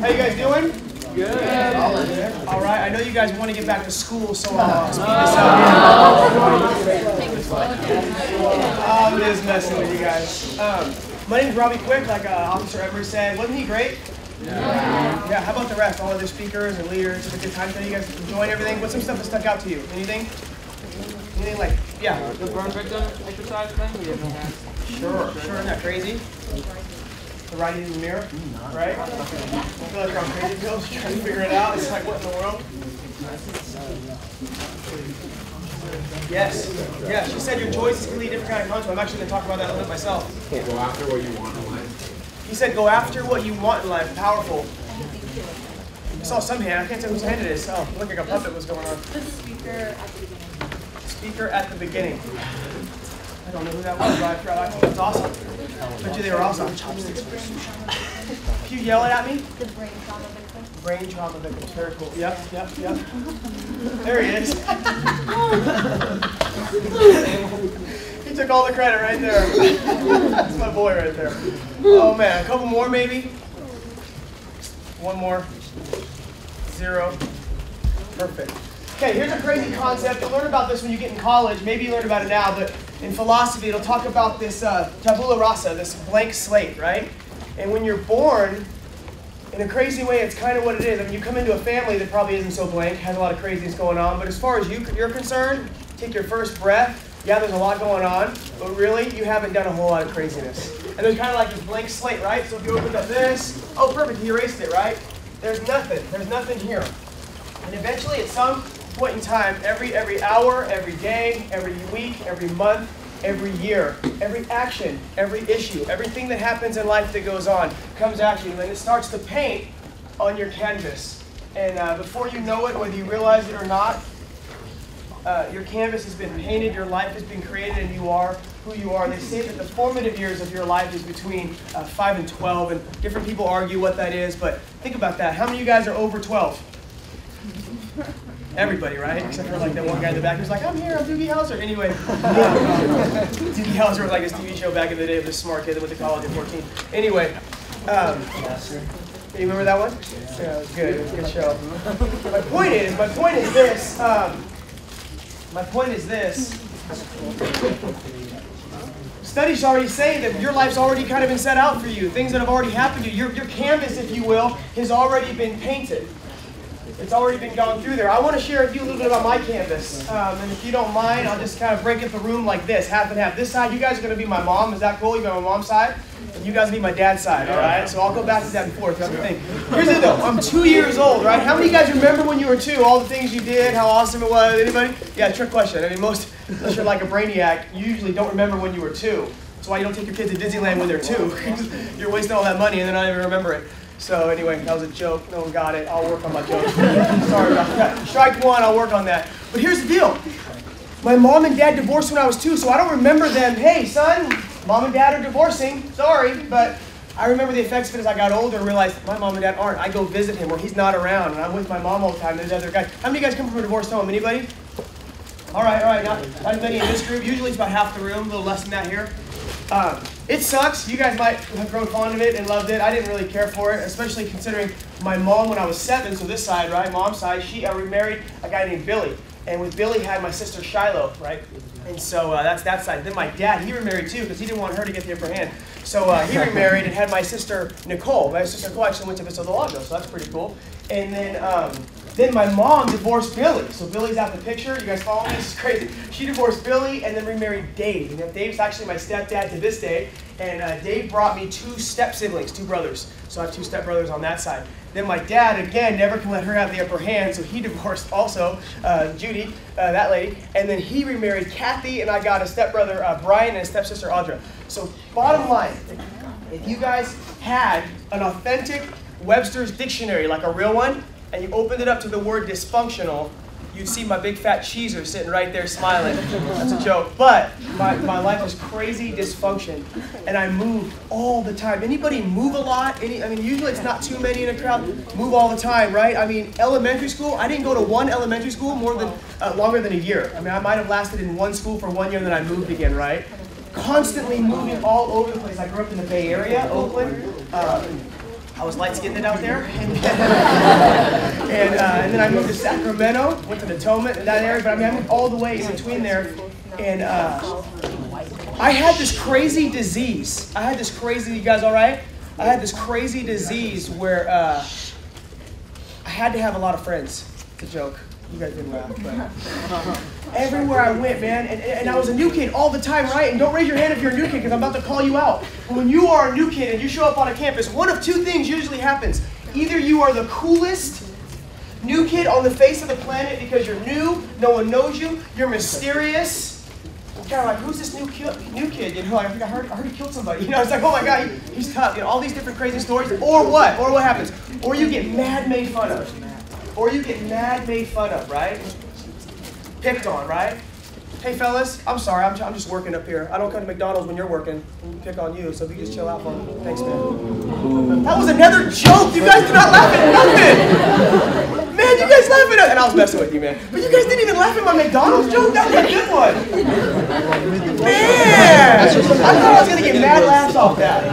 How you guys doing? Good. All right. I know you guys want to get back to school, so I'll speed this up here. I'm just messing with you guys. My name's Robi Quick, like Officer Emery said. Wasn't he great? Yeah. How about the rest? All other speakers and leaders. It's a good time today. You guys enjoying everything? What's some stuff that stuck out to you? Anything? Anything like, yeah. The burn victim exercise thing? Sure. Isn't that crazy? The writing in the mirror, right? I feel like I'm crazy pills trying to figure it out. It's like, what in the world? Yes. Yeah, she said your choices can lead different kind of content. I'm actually going to talk about that a little bit myself. Go after what you want in life. He said, go after what you want in life. Powerful. I saw some hand. I can't tell whose hand it is. Oh, look like a puppet was going on. The speaker at the beginning. Speaker at the beginning. I don't know who that was, but I thought that's awesome. Bet you they were awesome. Chopsticks. Can you yell it at me? The brain trauma victim. Brain trauma victim. Very cool. Yep. There he is. He took all the credit right there. That's my boy right there. Oh man, a couple more maybe? One more. 0. Perfect. Okay, here's a crazy concept. You'll learn about this when you get in college. Maybe you learn about it now, but in philosophy, it'll talk about this tabula rasa, this blank slate, right? And when you're born, in a crazy way, it's kind of what it is. I mean, you come into a family that probably isn't so blank, has a lot of craziness going on, but as far as you're concerned, take your first breath, yeah, there's a lot going on, but really, you haven't done a whole lot of craziness. And there's kind of like this blank slate, right? So if you opened up this, oh, perfect, you erased it, right? There's nothing here. And eventually, at some point in time, every hour, every day, every week, every month, every year, every action, every issue, everything that happens in life that goes on comes at you, and it starts to paint on your canvas. And before you know it, whether you realize it or not, your canvas has been painted, your life has been created, and you are who you are. They say that the formative years of your life is between 5 and 12, and different people argue what that is, but think about that. How many of you guys are over 12? Everybody, right? Except for like that one guy in the back who's like, I'm here, I'm Doogie Howser. Anyway, Doogie Howser was like his TV show back in the day of this smart kid that went to college at 14. Anyway, you remember that one? Yeah, it was good. It was a good show. My point is this. Studies already say that your life's already kind of been set out for you. Things that have already happened to you. Your canvas, if you will, has already been painted. It's already been gone through there. I want to share with you a little bit about my canvas. And if you don't mind, I'll just kind of break up the room like this, half and half. This side, you guys are going to be my mom. Is that cool? You got my mom's side? And you guys will be my dad's side, all right? So I'll go back to that and forth. That's the thing. Here's it though. I'm 2 years old, right? How many of you guys remember when you were 2? All the things you did, how awesome it was? Anybody? Yeah, trick question. I mean, unless you're like a brainiac, you usually don't remember when you were 2. That's why you don't take your kids to Disneyland when they're 2. You're wasting all that money and they're not even remember it. So anyway, that was a joke. No one got it. I'll work on my joke. Sorry about that. Strike 1, I'll work on that. But here's the deal. My mom and dad divorced when I was 2, so I don't remember them, hey son, mom and dad are divorcing. Sorry, but I remember the effects of it as I got older and realized my mom and dad aren't. I go visit him where he's not around, and I'm with my mom all the time. There's other guys. How many of you guys come from a divorced home? Anybody? All right. Not as many in this group. Usually it's about half the room, a little less than that here. It sucks. You guys might have grown fond of it and loved it. I didn't really care for it, especially considering my mom when I was 7, so this side, right, mom's side, she remarried a guy named Billy. And with Billy had my sister Shiloh, right? And so that's that side. Then my dad, he remarried too because he didn't want her to get the upper hand. So he remarried and had my sister Nicole. My sister Nicole actually went to Vista del Lago, so that's pretty cool. And then my mom divorced Billy. So Billy's out the picture. You guys follow me? This is crazy. She divorced Billy and then remarried Dave. And Dave's actually my stepdad to this day. And Dave brought me 2 step-siblings, 2 brothers. So I have 2 step-brothers on that side. Then my dad, again, never can let her have the upper hand, so he divorced also Judy, that lady. And then he remarried Kathy, and I got a stepbrother, Brian, and a stepsister, Audra. So bottom line, if you guys had an authentic Webster's dictionary, like a real one, and you opened it up to the word dysfunctional, you'd see my big fat cheeser sitting right there smiling. That's a joke. But my life was crazy dysfunction, and I moved all the time. Anybody move a lot? Usually it's not too many in a crowd. Move all the time, right? I mean, elementary school, I didn't go to one elementary school longer than a year. I mean, I might have lasted in one school for 1 year, and then I moved again, constantly moving all over the place. I grew up in the Bay Area, Oakland. I was light-skinned out there, and then I moved to Sacramento, went to the Atonement in that area, but I mean, I moved all the way in between there, and I had this crazy disease. You guys all right? I had this crazy disease where I had to have a lot of friends. It's a joke. You guys didn't laugh, but everywhere I went, man, and I was a new kid all the time, right? And don't raise your hand if you're a new kid, because I'm about to call you out. But when you are a new kid and you show up on a campus, one of two things usually happens. Either you are the coolest new kid on the face of the planet because you're new, no one knows you, you're mysterious. Kind of like, who's this new kid? You know, I heard he killed somebody. You know, it's like, oh my God, he's tough. You know, all these different crazy stories. Or what? Or what happens? Or you get made fun of. Right? Picked on, right? Hey fellas, I'm sorry, I'm just working up here. I don't come to McDonald's when you're working. We pick on you, so if you just chill out for me. Thanks, man. That was another joke. You guys did not laugh at nothing. Man, you guys laugh at it. And I was messing with you, man. But you guys didn't even laugh at my McDonald's joke? That was a good one. Man! I thought I was going to get mad laughs off that.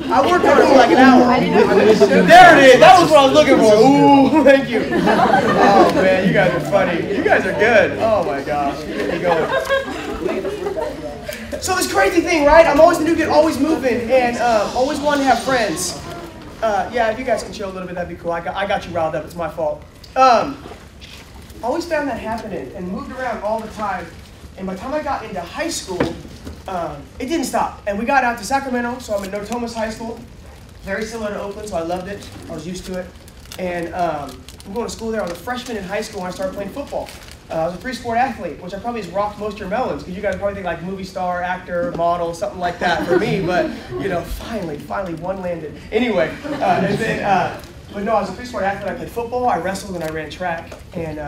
I worked on it for like an hour. There it is. That was what I was looking for. Ooh, thank you. Oh, man, you guys are funny. You guys are good. Oh, my gosh. You get me going. So this crazy thing, right? I'm always the new kid, always moving, and always wanting to have friends. Yeah, if you guys can chill a little bit, that'd be cool. I got you riled up. It's my fault. Always found that happening and moved around all the time. And by the time I got into high school, it didn't stop. And we got out to Sacramento, so I'm in Notomas High School. Very similar to Oakland, so I loved it. I was used to it. And I'm going to school there. I was a freshman in high school when I started playing football. I was a three-sport athlete, which I probably has rocked most of your melons, because you guys probably think like movie star, actor, model, something like that for me. But, you know, finally, one landed. Anyway, and then, but no, I was a three-sport athlete. I played football, I wrestled, and I ran track. And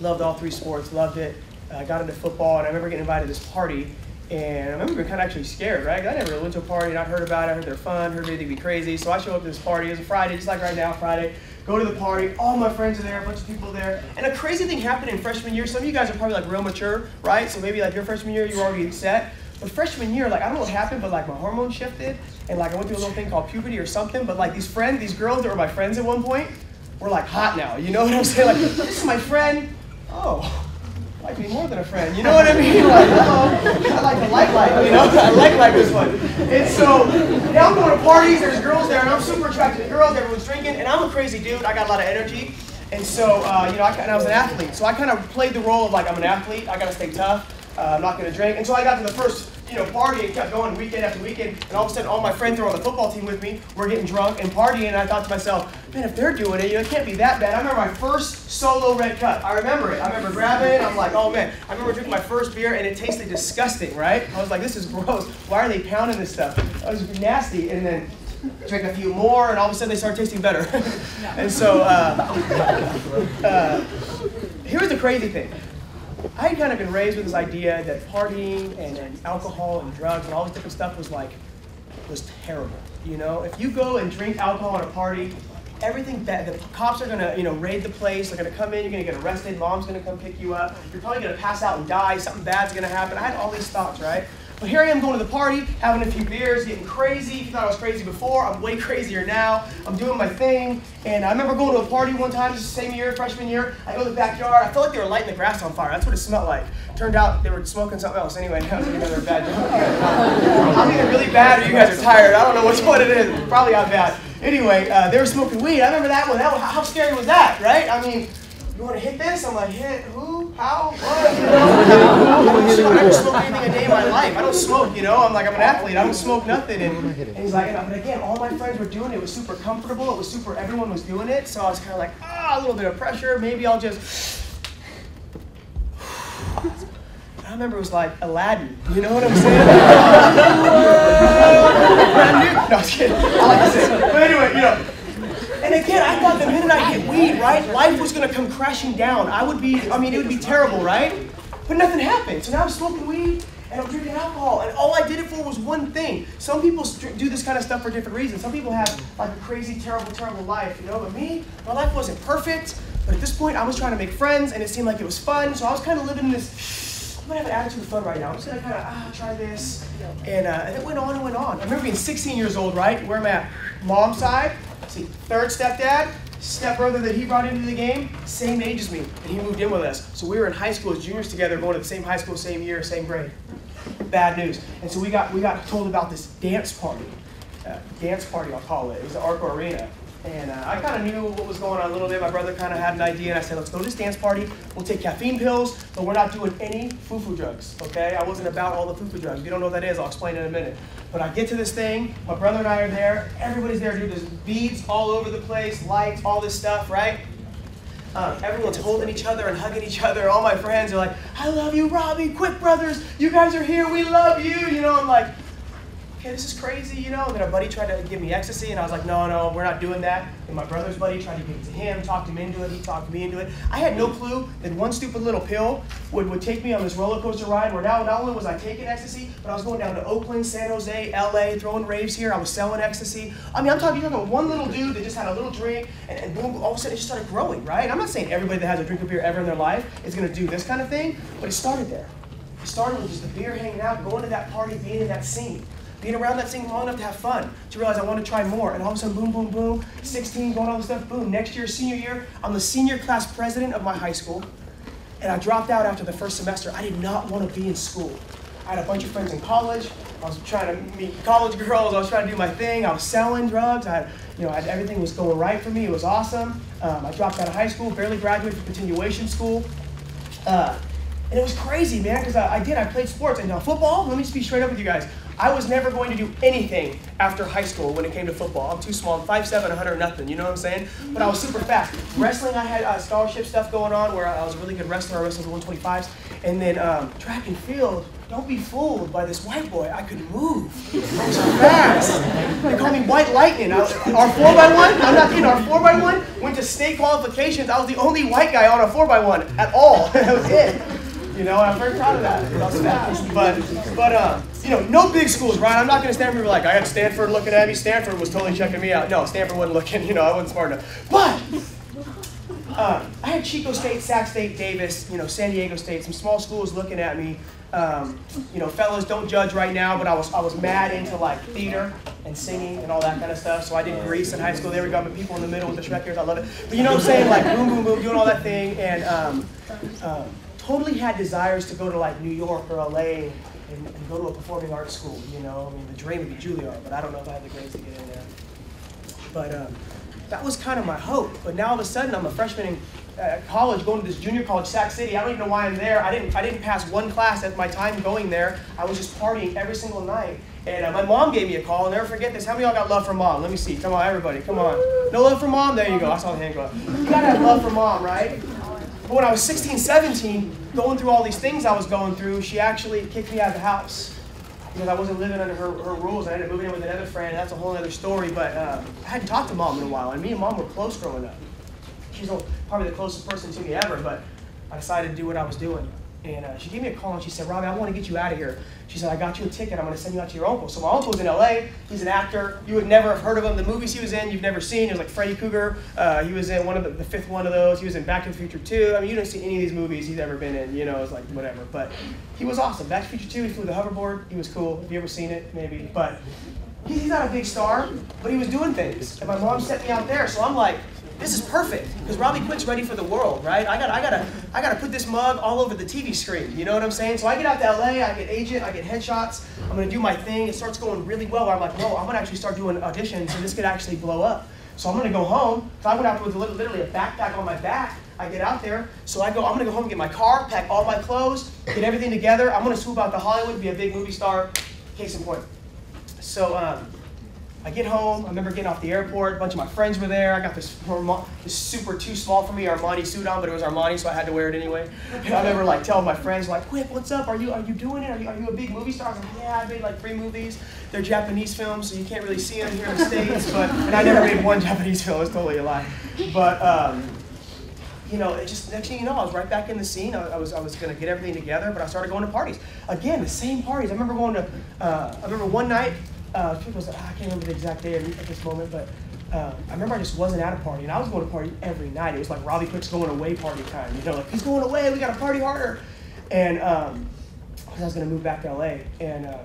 loved all three sports, loved it. I got into football, and I remember getting invited to this party. And I remember being kind of actually scared, right? Because I never really went to a party, and I'd heard about it, I heard they're fun, heard they'd be crazy. So I show up to this party. It was a Friday, just like right now, Friday. Go to the party, all my friends are there, a bunch of people there. And a crazy thing happened in freshman year. Some of you guys are probably like real mature, right? So maybe like your freshman year, you were already set. But freshman year, like I don't know what happened, but like my hormones shifted. And like I went through a little thing called puberty or something. But like these girls that were my friends at one point, were like hot now. You know what I'm saying? Like, this is my friend. Oh. Like me more than a friend, you know what I mean? Like, hello, I like the light, you know? I like this one. And so, now I'm going to parties, there's girls there, and I'm super attracted to girls, everyone's drinking, and I'm a crazy dude, I got a lot of energy. And so, you know, and I was an athlete, so I kind of played the role of like, I'm an athlete, I got to stay tough, I'm not going to drink. And so I got to the first, you know, party and kept going weekend after weekend, and all of a sudden all my friends who are on the football team with me were getting drunk and partying, and I thought to myself, man, if they're doing it, you know, it can't be that bad. I remember my first solo red cup. I remember it. I remember grabbing it. I'm like, oh man. I remember drinking my first beer, and it tasted disgusting, right? I was like, this is gross. Why are they pounding this stuff? It was nasty. And then drank a few more, and all of a sudden they started tasting better. And so here's the crazy thing. I had kind of been raised with this idea that partying and alcohol and drugs and all this different stuff was terrible. You know, if you go and drink alcohol at a party, everything bad. The cops are gonna, you know, raid the place. They're gonna come in. You're gonna get arrested. Mom's gonna come pick you up. You're probably gonna pass out and die. Something bad's gonna happen. I had all these thoughts, right? But here I am going to the party, having a few beers, getting crazy. If you thought I was crazy before, I'm way crazier now. I'm doing my thing. And I remember going to a party one time, this is the same year, freshman year. I go to the backyard. I felt like they were lighting the grass on fire. That's what it smelled like. Turned out they were smoking something else. Anyway, that was another bad joke. I'm either really bad or you guys are tired. I don't know which one it is. Probably I'm bad. Anyway, they were smoking weed. I remember that one. How scary was that, right? I mean, you want to hit this? I'm like, hit who? How? What? You know? I never smoked anything a day in my life. I don't smoke, you know? I'm an athlete. I don't smoke nothing. And he's like, but again, all my friends were doing it. It was super comfortable. It was super, everyone was doing it. So I was kind of like, a little bit of pressure. Maybe I'll just... I remember it was like Aladdin. You know what I'm saying? No, I'm just kidding. I like to say it. But anyway, you know. And again, I thought the minute I hit weed, right, life was going to come crashing down. It would be terrible, right? But nothing happened. So now I'm smoking weed and I'm drinking alcohol. And all I did it for was one thing. Some people do this kind of stuff for different reasons. Some people have like a crazy, terrible, terrible life, you know? But me, my life wasn't perfect. But at this point, I was trying to make friends and it seemed like it was fun. So I was kind of living this, I'm going to have an attitude of fun right now. I'm just going to kind of, try this. And it went on and went on. I remember being 16 years old, right? Where am I at? Mom's side, see, third stepdad, stepbrother that he brought into the game, same age as me, and he moved in with us. So we were in high school as juniors together, going to the same high school, same year, same grade. Bad news. And so we got told about this dance party. I'll call it. It was at Arco Arena. And I kind of knew what was going on a little bit. My brother kind of had an idea, and I said, let's go to this dance party. We'll take caffeine pills, but we're not doing any foo-foo drugs, okay? I wasn't about all the foo-foo drugs. If you don't know what that is, I'll explain in a minute. But I get to this thing. My brother and I are there. Everybody's there, dude. There's beads all over the place, lights, all this stuff, right? Everyone's holding each other and hugging each other. All my friends are like, I love you, Robbie. Quick, brothers. You guys are here. We love you. You know, I'm like, okay, this is crazy, you know. And then our buddy tried to give me ecstasy, and I was like, no, we're not doing that. And my brother's buddy tried to give it to him, talked him into it, he talked me into it. I had no clue that one stupid little pill would take me on this roller coaster ride where now not only was I taking ecstasy, but I was going down to Oakland, San Jose, LA, throwing raves here. I was selling ecstasy. I mean, you're talking about one little dude that just had a little drink, and boom, all of a sudden it just started growing, right? I'm not saying everybody that has a drink of beer ever in their life is going to do this kind of thing, but it started there. It started with just the beer, hanging out, going to that party, being in that scene. Being around that thing long enough to have fun, to realize I want to try more. And all of a sudden, boom, boom, boom, 16, going all this stuff, boom. Next year, senior year, I'm the senior class president of my high school. And I dropped out after the first semester. I did not want to be in school. I had a bunch of friends in college. I was trying to meet college girls. I was trying to do my thing. I was selling drugs. Everything was going right for me. It was awesome. I dropped out of high school, barely graduated from continuation school. And it was crazy, man, because I played sports. And now football, let me just be straight up with you guys. I was never going to do anything after high school when it came to football. I'm too small. I'm 5'7", 100 nothing. You know what I'm saying? But I was super fast. Wrestling, I had scholarship stuff going on where I was a really good wrestler. I wrestled the 125s. And then track and field, don't be fooled by this white boy. I could move. I was fast. They call me White Lightning. Our 4x1, I'm not kidding, our 4x1 went to state qualifications. I was the only white guy on a 4x1 at all. That was it. You know, and I'm very proud of that. I was fast. But no big schools, right? I'm not going to stand here and be like, I had Stanford looking at me. Stanford was totally checking me out. No, Stanford wasn't looking. I wasn't smart enough. But I had Chico State, Sac State, Davis, San Diego State, some small schools looking at me. Fellas, don't judge right now, but I was mad into like theater and singing and all that kind of stuff. So I did Grease in high school. There we go. I'm people in the middle with the Shrek ears. I love it. But you know what I'm saying? Like boom, boom, boom, doing all that thing. And totally had desires to go to like New York or LA and go to a performing arts school. I mean, the dream would be Juilliard, but I don't know if I have the grades to get in there. But that was kind of my hope. But now all of a sudden, I'm a freshman in college, going to this junior college, Sac City. I don't even know why I'm there. I didn't pass one class at my time going there. I was just partying every single night. And my mom gave me a call. I'll never forget this. How many of y'all got love for mom? Let me see. Come on, everybody. Come on. No love for mom? There you go. I saw the hand go up. You gotta have love for mom, right? But when I was 16, 17, going through all these things I was going through, she actually kicked me out of the house because I wasn't living under her rules. I ended up moving in with another friend. That's a whole other story. But I hadn't talked to mom in a while, and me and mom were close growing up. She's probably the closest person to me ever, but I decided to do what I was doing. And she gave me a call, and she said, Robbie, I want to get you out of here. She said, I got you a ticket. I'm going to send you out to your uncle. So my uncle's in LA. He's an actor. You would never have heard of him. The movies he was in, you've never seen. He was like Freddy Krueger. He was in one of the fifth one of those. He was in Back to the Future 2. I mean, you don't see any of these movies he's ever been in. It's like whatever. But he was awesome. Back to the Future 2, he flew the hoverboard. He was cool. Have you ever seen it? Maybe. But he's not a big star, but he was doing things. And my mom sent me out there. So I'm like, this is perfect, because Robbie Quick's ready for the world, right? I gotta put this mug all over the TV screen. You know what I'm saying? So I get out to LA, I get agent, I get headshots. I'm gonna do my thing. It starts going really well. Where I'm like, whoa, I'm gonna actually start doing auditions, and this could actually blow up. So I'm gonna go home. So I went out with literally a backpack on my back. I get out there. So I'm gonna go home and get my car, pack all my clothes, get everything together. I'm gonna swoop out to Hollywood, be a big movie star. Case in point. So I get home, I remember getting off the airport, a bunch of my friends were there. I got this super too small for me Armani suit on, but it was Armani, so I had to wear it anyway. And I remember like telling my friends, like, Quick, what's up? Are you doing it? Are you a big movie star? I was like, yeah, I made like 3 movies. They're Japanese films, so you can't really see them here in the States, and I never made one Japanese film, it's totally a lie. But it just, next thing you know, I was right back in the scene. I was gonna get everything together, but I started going to parties. Again, the same parties. I remember going to, I remember one night, I can't remember the exact day at this moment, but I remember I just wasn't at a party, and I was going to party every night. It was like Robbie Quick's going away party time, like he's going away, we gotta party harder. And I was gonna move back to LA, and I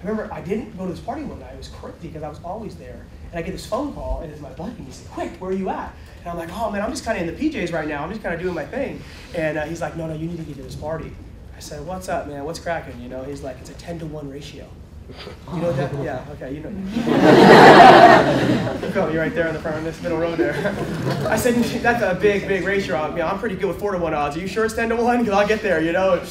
remember I didn't go to this party one night. It was crazy because I was always there, And I get this phone call, and it's my buddy, and he said, quick, where are you at? And I'm like, oh man, I'm just kind of in the PJs right now. I'm just kind of doing my thing. And he's like, no, you need to get to this party. I said, what's up, man? What's cracking? You know, he's like, it's a 10-to-1 ratio. You know that? Yeah, okay, you know. You're right there in the front of this middle row there. I said, that's a big ratio. I'm pretty good with 4-to-1 odds. Are you sure it's 10-to-1? Because I'll get there, you know.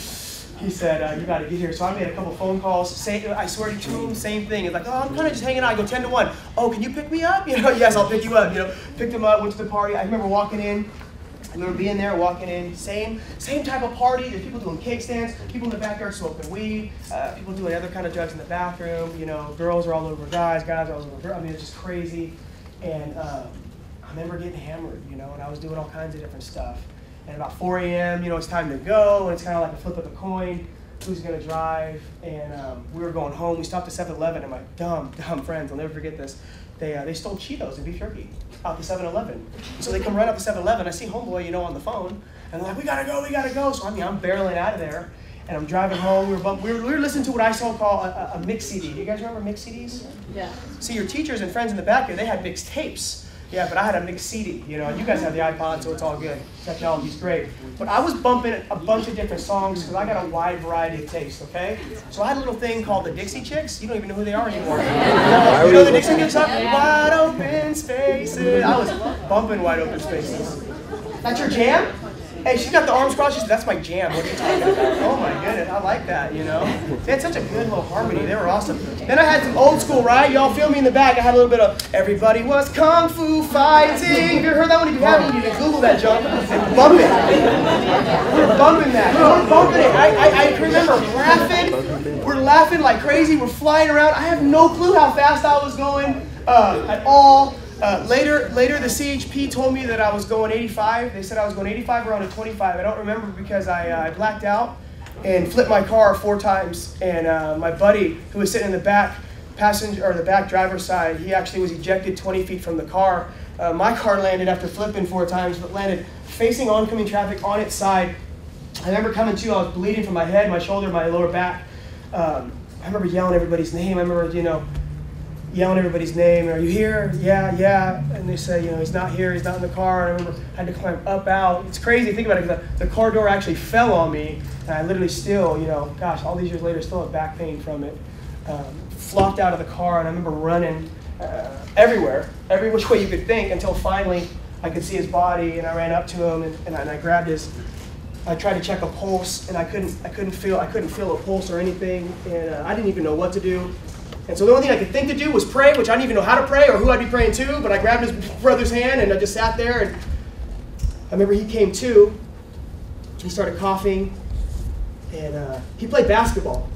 He said, you got to get here. So I made a couple phone calls. I swear to him, same thing. It's like, oh, I'm kind of just hanging out. I go 10-to-1. Oh, can you pick me up? You know, yes, I'll pick you up. You know, picked him up, went to the party. I remember walking in. I remember being there, walking in. Same type of party. There's people doing cake stands, people in the backyard smoking weed, people doing other kind of drugs in the bathroom. You know, girls are all over guys are all over girls. I mean, it's just crazy. And I remember getting hammered, you know, and I was doing all kinds of different stuff. And about 4 a.m., you know, it's time to go, and it's kind of like a flip of a coin. Who's going to drive? And we were going home. We stopped at 7-Eleven, and my dumb friends, I'll never forget this, they stole Cheetos and beef jerky out the 7-Eleven. So they come right up to 7-Eleven. I see homeboy, you know, on the phone, and they're like, we gotta go. So I mean, I'm barreling out of there, and I'm driving home. We were listening to what I saw called a mix CD. Do you guys remember mix CDs? Yeah. See, your teachers and friends in the back here, they had mixed tapes. Yeah, but I had a mixed CD, you know, and you guys have the iPod, so it's all good. Technology's great. But I was bumping a bunch of different songs because I got a wide variety of tastes, okay? So I had a little thing called the Dixie Chicks. You don't even know who they are anymore. You know the Dixie Chicks? Wide open spaces. I was bumping Wide Open Spaces. That's your jam? Hey, she's got the arms crossed. She said, that's my jam. What are you talking about? Oh my goodness, I like that, you know? They had such a good little harmony. They were awesome. Then I had some old school, right? Y'all feel me in the back. I had a little bit of everybody was kung fu fighting. Have you ever heard that one? If you haven't, you can Google that junk and bump it. We're bumping that. We're bumping it. I remember laughing. We're laughing like crazy. We're flying around. I have no clue how fast I was going at all. Later, the CHP told me that I was going 85. They said I was going 85 around a 25. I don't remember because I blacked out and flipped my car 4 times. And my buddy, who was sitting in the back passenger or the back driver's side, he actually was ejected 20 feet from the car. My car landed after flipping 4 times, but landed facing oncoming traffic on its side. I remember coming to, I was bleeding from my head, my shoulder, my lower back. I remember yelling everybody's name. I remember, you know, yelling everybody's name. Are you here? Yeah. And they say, you know, he's not here. He's not in the car. And I remember I had to climb up out. It's crazy. Think about it. Because the car door actually fell on me. And I literally still, you know, gosh, all these years later, still have back pain from it. Flopped out of the car. And I remember running everywhere, every which way you could think, until finally I could see his body. And I ran up to him and I grabbed his. I tried to check a pulse, and I couldn't feel a pulse or anything. And I didn't even know what to do. And so the only thing I could think to do was pray, which I didn't even know how to pray or who I'd be praying to, but I grabbed his brother's hand and I just sat there, and I remember he came to, he started coughing, and he played basketball.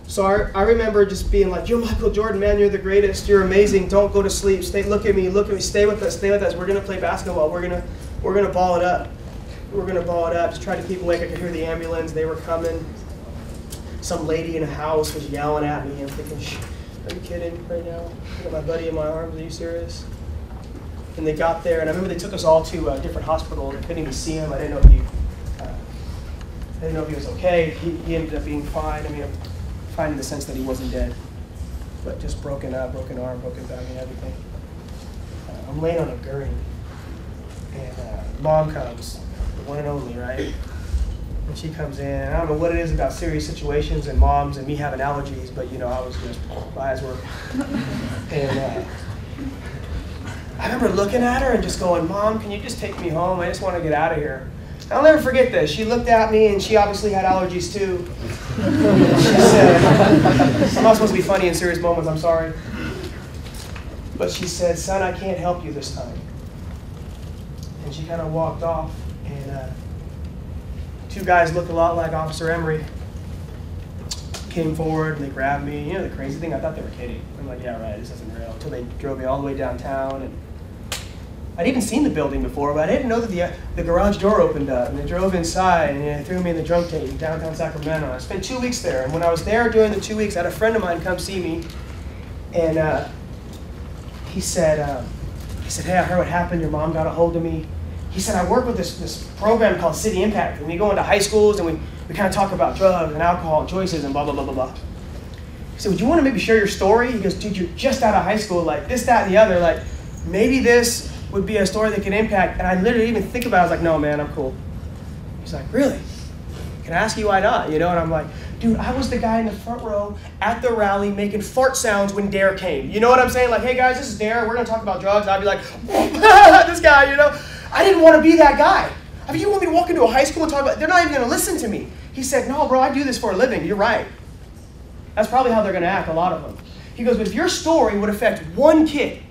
So I remember just being like, you're Michael Jordan, man, you're the greatest, you're amazing, don't go to sleep, look at me, stay with us, we're gonna play basketball, we're gonna ball it up. Just try to keep awake. I could hear the ambulance, they were coming. Some lady in a house was yelling at me. I'm thinking, are you kidding right now? I got my buddy in my arms, are you serious? And they got there, and I remember they took us all to a different hospital. I couldn't even see him. I didn't know if he was okay. He ended up being fine. I mean, fine in the sense that he wasn't dead, but just broken up, broken arm, broken back, and everything. I'm laying on a gurney, and mom comes, the one and only, right? And she comes in, and I don't know what it is about serious situations and moms and me having allergies, but you know, I was just, my eyes were, and I remember looking at her and just going, Mom, can you just take me home? I just want to get out of here. I'll never forget this. She looked at me, and she obviously had allergies too. She said, I'm not supposed to be funny in serious moments, I'm sorry. But she said, son, I can't help you this time. And she kind of walked off, and 2 guys looked a lot like Officer Emery came forward, and they grabbed me. You know, the crazy thing, I thought they were kidding. I'm like, yeah, right, this isn't real. Until they drove me all the way downtown, and I'd even seen the building before, but I didn't know that the garage door opened up, and they drove inside, and they threw me in the drunk tank in downtown Sacramento. I spent 2 weeks there, and when I was there during the 2 weeks, I had a friend of mine come see me, and he said, hey, I heard what happened. Your mom got a hold of me. He said, I work with this program called City Impact, and we go into high schools, and we kind of talk about drugs and alcohol and choices and blah, blah, blah, blah, blah. He said, would you want to maybe share your story? He goes, dude, you're just out of high school, like this, that, and the other. Like, maybe this would be a story that could impact. And I literally didn't even think about it. I was like, no, man, I'm cool. He's like, really? Can I ask you why not? You know, and I'm like, dude, I was the guy in the front row at the rally making fart sounds when Dare came. You know what I'm saying? Like, hey guys, this is Dare. We're going to talk about drugs. I'd be like, this guy, you know. I didn't want to be that guy. I mean, you want me to walk into a high school and talk about, they're not even going to listen to me. He said, no, bro, I do this for a living. You're right. That's probably how they're going to act, a lot of them. He goes, but if your story would affect one kid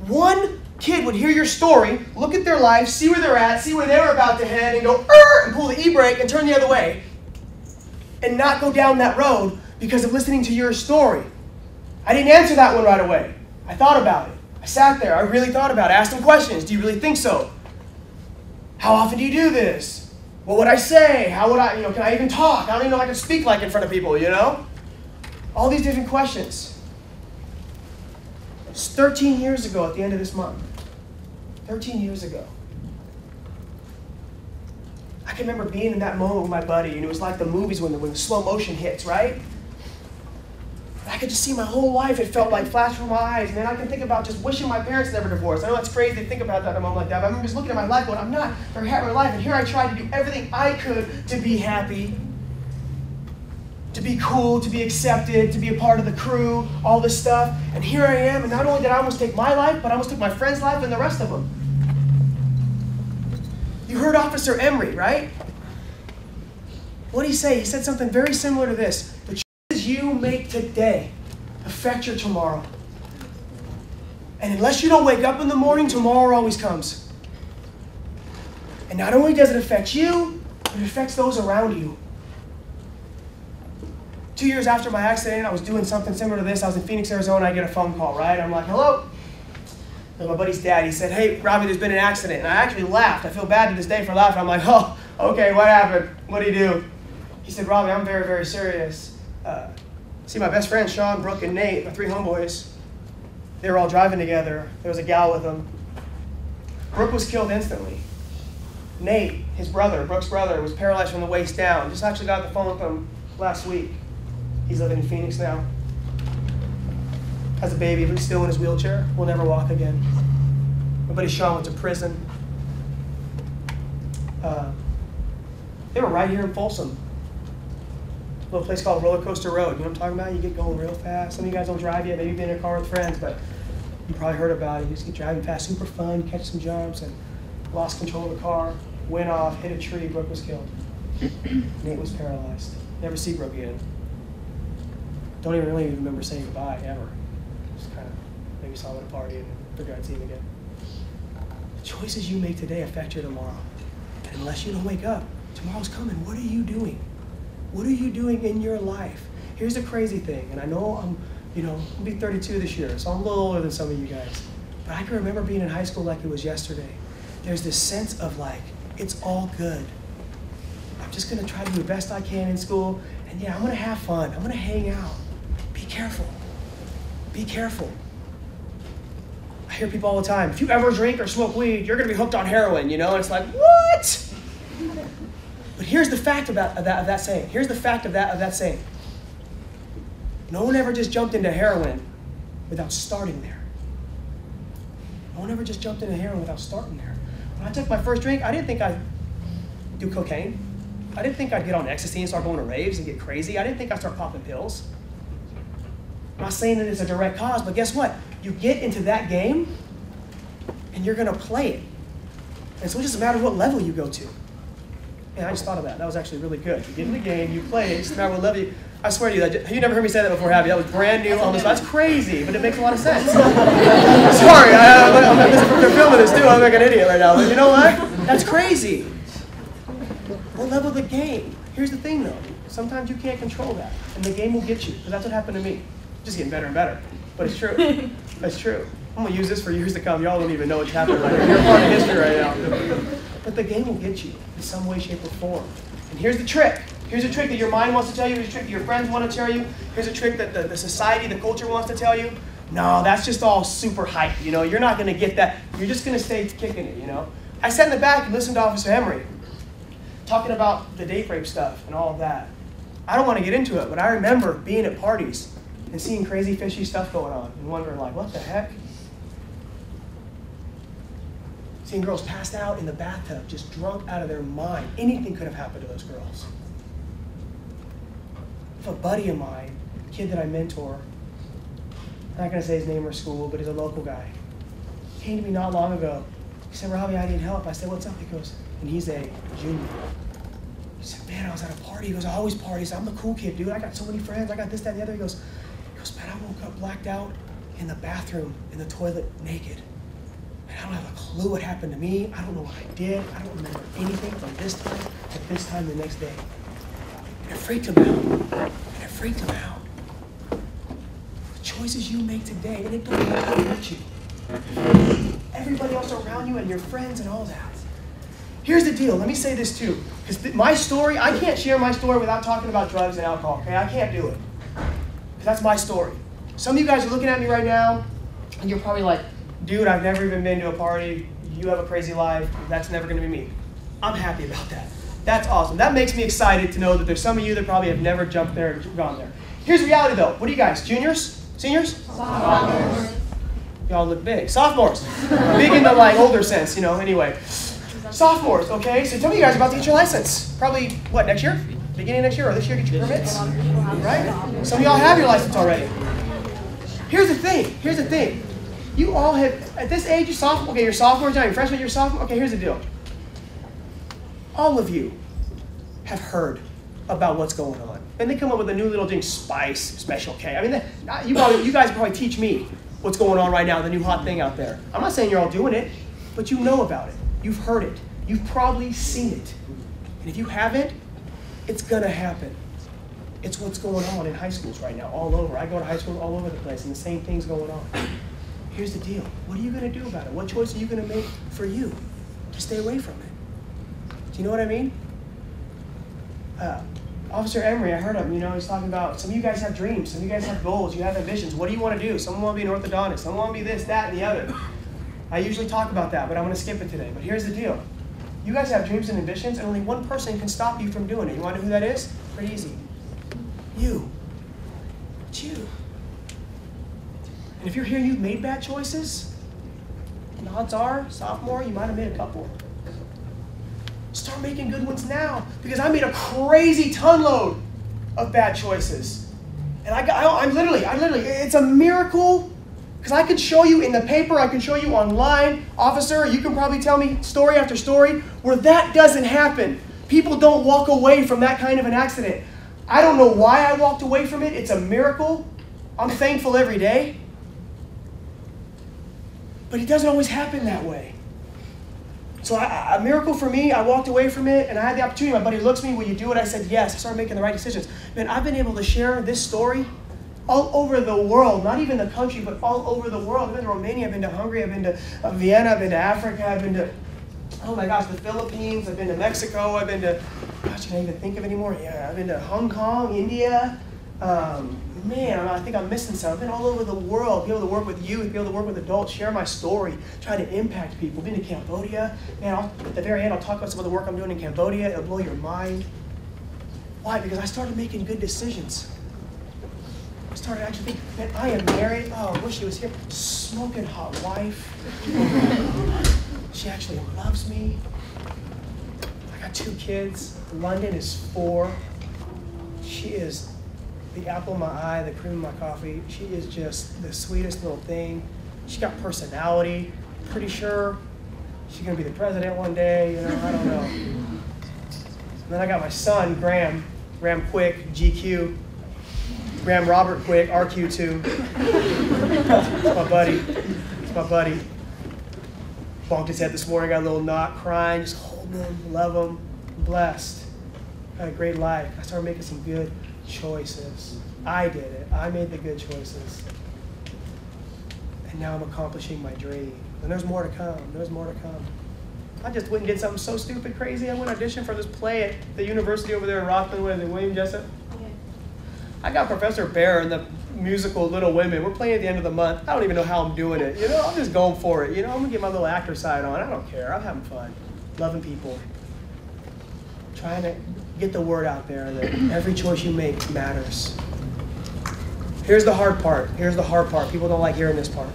would hear your story, look at their life, see where they're at, see where they're about to head, and go, and pull the e-brake and turn the other way, and not go down that road because of listening to your story. I didn't answer that one right away. I thought about it. I sat there. I really thought about it. Asked them questions. Do you really think so? How often do you do this? What would I say? How would I, can I even talk? I don't even know if I can speak like in front of people, you know? All these different questions. It's 13 years ago at the end of this month. 13 years ago. I can remember being in that moment with my buddy, and it was like the movies when the slow motion hits, right? I could just see my whole life. It felt like flash from my eyes. And then I can think about just wishing my parents never divorced. I know it's crazy to think about that in a moment like that, but I remember just looking at my life going, I'm not very happy with my life. And here I tried to do everything I could to be happy, to be cool, to be accepted, to be a part of the crew, all this stuff. And here I am, and not only did I almost take my life, but I almost took my friend's life and the rest of them. You heard Officer Emery, right? What did he say? He said something very similar to this. The choices you make today affect your tomorrow. And unless you don't wake up in the morning, tomorrow always comes. And not only does it affect you, but it affects those around you. 2 years after my accident, I was doing something similar to this. I was in Phoenix, Arizona. I get a phone call, right? I'm like, hello? And my buddy's dad, he said, hey, Robbie, there's been an accident. And I actually laughed. I feel bad to this day for laughing. I'm like, oh, okay, what happened? What did he do? He said, Robbie, I'm very, very serious. See, my best friends, Sean, Brooke, and Nate, my 3 homeboys, they were all driving together. There was a gal with them. Brooke was killed instantly. Nate, his brother, Brooke's brother, was paralyzed from the waist down. Just actually got the phone with him last week. He's living in Phoenix now. Has a baby, but he's still in his wheelchair. Will never walk again. My buddy Sean went to prison. They were right here in Folsom. A little place called Roller Coaster Road. You know what I'm talking about? You get going real fast. Some of you guys don't drive yet. Maybe you've been in a car with friends, but you probably heard about it. You just get driving fast, super fun, catch some jumps, and lost control of the car, went off, hit a tree, Brooke was killed. Nate was paralyzed. Never see Brooke again. Don't even really remember saying goodbye, ever. Just kind of maybe saw him at a party and figured I'd see him again. The choices you make today affect your tomorrow. And unless you don't wake up, tomorrow's coming. What are you doing? What are you doing in your life? Here's the crazy thing, and I know I'll be 32 this year, so I'm a little older than some of you guys. But I can remember being in high school like it was yesterday. There's this sense of like, it's all good. I'm just gonna try to do the best I can in school, and yeah, I'm gonna have fun. I'm gonna hang out. Be careful. Be careful. I hear people all the time, if you ever drink or smoke weed, you're gonna be hooked on heroin, and it's like, what? But here's the fact of that saying. Here's the fact of that saying. No one ever just jumped into heroin without starting there. No one ever just jumped into heroin without starting there. When I took my first drink, I didn't think I'd do cocaine. I didn't think I'd get on ecstasy and start going to raves and get crazy. I didn't think I'd start popping pills. I'm not saying that it's a direct cause, but guess what? You get into that game, and you're going to play it. And so it's just a matter of what level you go to. Yeah, I just thought of that. That was actually really good. You get in the game, you play it, it's just a matter of what level you... I swear to you, you never heard me say that before, have you? That was brand new on the spot. That's crazy, but it makes a lot of sense. Sorry, they're filming this too. I'm like an idiot right now. But you know what? That's crazy. What level of the game? Here's the thing, though. Sometimes you can't control that, and the game will get you. Because that's what happened to me. Just getting better and better. But it's true. That's true. I'm going to use this for years to come. Y'all don't even know what's happening right here. You're part of history right now. But the game will get you in some way, shape, or form. And here's the trick. Here's a trick that your mind wants to tell you. Here's a trick that your friends want to tell you. Here's a trick that the society, the culture wants to tell you. No, that's just all super hype. You're not going to get that. You're just going to stay kicking it, I sat in the back and listened to Officer Emery talking about the date rape stuff and all of that. I don't want to get into it, but I remember being at parties and seeing crazy, fishy stuff going on and wondering, like, what the heck? Seeing girls passed out in the bathtub, just drunk out of their mind. Anything could have happened to those girls. If a buddy of mine, a kid that I mentor, I'm not going to say his name or school, but he's a local guy, came to me not long ago. He said, Robbie, I need help. I said, what's up? He goes, and he's a junior. He said, man, I was at a party. He goes, I always party. He said, I'm the cool kid, dude. I got so many friends. I got this, that, and the other. He goes, man, I woke up blacked out in the bathroom, in the toilet, naked. And I don't have a clue what happened to me. I don't know what I did. I don't remember anything from this time to this time the next day. And it freaked him out. The choices you make today, and it doesn't hurt you. Everybody else around you and your friends and all that. Here's the deal. Let me say this too. Because my story, I can't share my story without talking about drugs and alcohol. Okay, I can't do it. Because that's my story. Some of you guys are looking at me right now, and you're probably like, dude, I've never even been to a party. You have a crazy life. That's never going to be me. I'm happy about that. That's awesome. That makes me excited to know that there's some of you that probably have never jumped there and gone there. Here's the reality though. What are you guys? Juniors? Seniors? Sophomores. Y'all look big. Sophomores. Big in the like older sense, anyway. Sophomores, okay? So tell me you guys are about to get your license. Probably, what, next year? Beginning of next year or this year get your permits? Right? Some of y'all have your license already. Here's the thing. You all have, at this age, you're sophomore. Okay, you're sophomores now, you're freshmen, you're sophomore. Okay, here's the deal. All of you have heard about what's going on. And they come up with a new little thing, Spice, Special K. I mean, you guys probably teach me what's going on right now, the new hot thing out there. I'm not saying you're all doing it, but you know about it. You've heard it. You've probably seen it. And if you haven't, it's gonna happen. It's what's going on in high schools right now, all over. I go to high schools all over the place, and the same thing's going on. Here's the deal. What are you gonna do about it? What choice are you gonna make for you to stay away from it? Do you know what I mean? Officer Emery, I heard him, he's talking about some of you guys have dreams, some of you guys have goals, you have ambitions. What do you want to do? Someone want to be an orthodontist, someone want to be this, that, and the other. I usually talk about that, but I'm going to skip it today. But here's the deal. You guys have dreams and ambitions, and only one person can stop you from doing it. You want to know who that is? Pretty easy. You. It's you. And if you're here and you've made bad choices, and odds are, sophomore, you might have made a couple. Start making good ones now, because I made a crazy ton load of bad choices. And I literally, it's a miracle, because I could show you in the paper, I can show you online, officer, you can probably tell me story after story where that doesn't happen. People don't walk away from that kind of an accident. I don't know why I walked away from it. It's a miracle. I'm thankful every day. But it doesn't always happen that way. So a miracle for me, I walked away from it, and I had the opportunity. My buddy looks at me, will you do it? I said, yes. I started making the right decisions. Man, I've been able to share this story all over the world, not even the country, but all over the world. I've been to Romania, I've been to Hungary, I've been to Vienna, I've been to Africa, I've been to, oh my gosh, the Philippines, I've been to Mexico, I've been to, gosh, can I even think of any more? Yeah, I've been to Hong Kong, India. Man, I think I'm missing some. I've been all over the world, be able to work with youth, be able to work with adults, share my story, try to impact people. Been to Cambodia. Man, at the very end, I'll talk about some of the work I'm doing in Cambodia. It'll blow your mind. Why? Because I started making good decisions. I started actually thinking, man, I am married. Oh, I wish she was here. Smoking hot wife. She actually loves me. I got 2 kids. London is 4. She is the apple of my eye, the cream of my coffee. She is just the sweetest little thing. She got personality. Pretty sure she's gonna be the president one day, I don't know. And then I got my son, Graham Quick, GQ. Graham Robert Quick, RQ2. It's my buddy. Bonked his head this morning, got a little knot, crying, just holding him, love him, blessed. Had a great life. I started making some good choices. I did it. I made the good choices. And now I'm accomplishing my dream. And there's more to come. I just went and did something so stupid, crazy. I went audition for this play at the university over there in Rockland with William Jessup. Okay. I got Professor Bear in the musical Little Women. We're playing at the end of the month. I don't even know how I'm doing it. I'm just going for it. I'm gonna get my little actor side on. I don't care. I'm having fun, loving people, trying to get the word out there that every choice you make matters. Here's the hard part. Here's the hard part. People don't like hearing this part.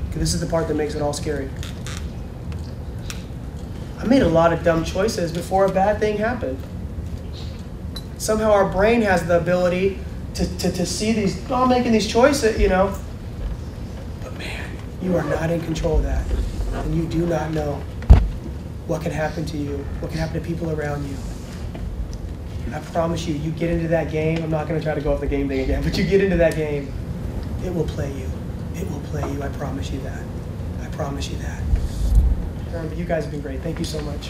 Because this is the part that makes it all scary. I made a lot of dumb choices before a bad thing happened. Somehow our brain has the ability to see these, oh, I'm making these choices, you know. But man, you are not in control of that. And you do not know what can happen to you, what can happen to people around you. I promise you, you get into that game, I'm not going to try to go off the game thing again, but you get into that game, it will play you. It will play you, I promise you that. I promise you that. You guys have been great. Thank you so much.